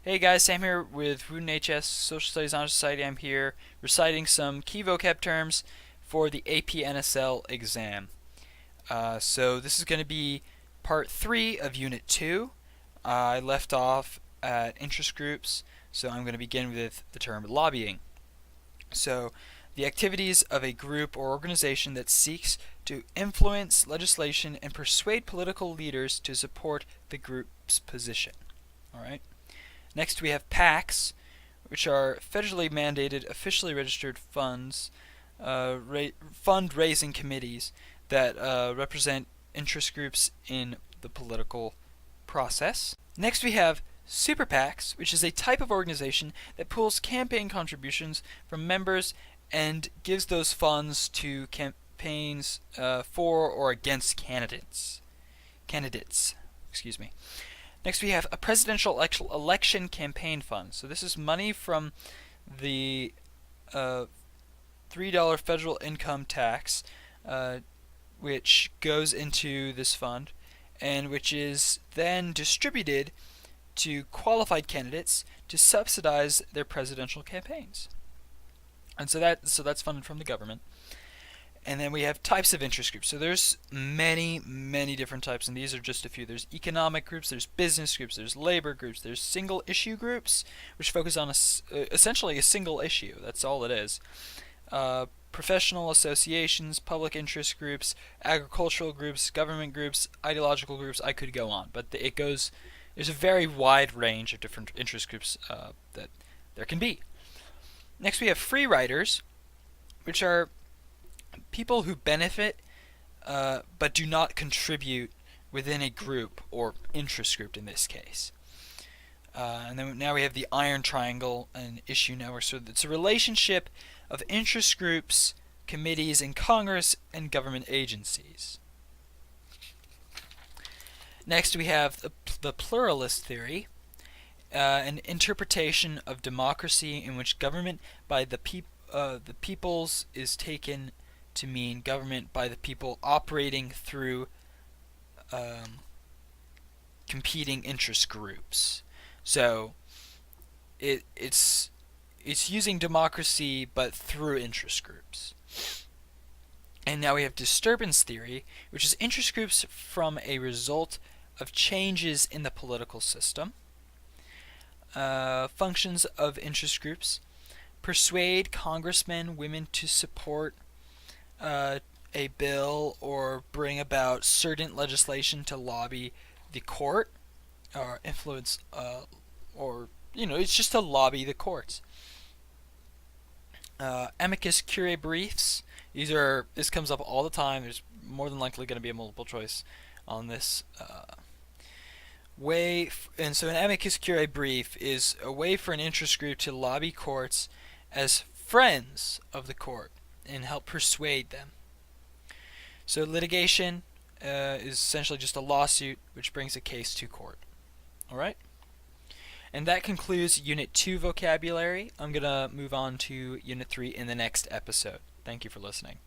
Hey guys, Sam here with Wooten HS Social Studies Honor Society. I'm here reciting some key vocab terms for the AP NSL exam. So this is going to be part 3 of Unit 2. I left off at interest groups, so I'm going to begin with the term lobbying. So the activities of a group or organization that seeks to influence legislation and persuade political leaders to support the group's position. Alright? Next we have PACs, which are federally mandated, officially registered funds, fundraising committees that represent interest groups in the political process. Next we have Super PACs, which is a type of organization that pools campaign contributions from members and gives those funds to campaigns for or against candidates. Excuse me. Next we have a presidential election campaign fund. So this is money from the $3 federal income tax, which goes into this fund, and which is then distributed to qualified candidates to subsidize their presidential campaigns. And so that's funded from the government. And then we have types of interest groups. So there's many different types, and these are just a few. There's economic groups, there's business groups, there's labor groups, there's single issue groups, which focus on essentially a single issue. That's all it is. Professional associations, public interest groups, agricultural groups, government groups, ideological groups. I could go on, but there's a very wide range of different interest groups that there can be. Next we have free riders, which are people who benefit but do not contribute within a group or interest group in this case. And then now we have the iron triangle and issue network. So it's a relationship of interest groups, committees in Congress, and government agencies. Next we have the pluralist theory, an interpretation of democracy in which government by the peoples is taken to mean government by the people operating through competing interest groups. So it's using democracy but through interest groups. And now we have disturbance theory, which is interest groups from a result of changes in the political system. Functions of interest groups: persuade congressmen, women to support a bill or bring about certain legislation to lobby the court or influence it's just to lobby the courts. Amicus curiae briefs. This comes up all the time. There's more than likely going to be a multiple choice on this and so an amicus curiae brief is a way for an interest group to lobby courts as friends of the court and help persuade them. So litigation is essentially just a lawsuit which brings a case to court. Alright? And that concludes Unit 2 vocabulary. I'm going to move on to Unit 3 in the next episode. Thank you for listening.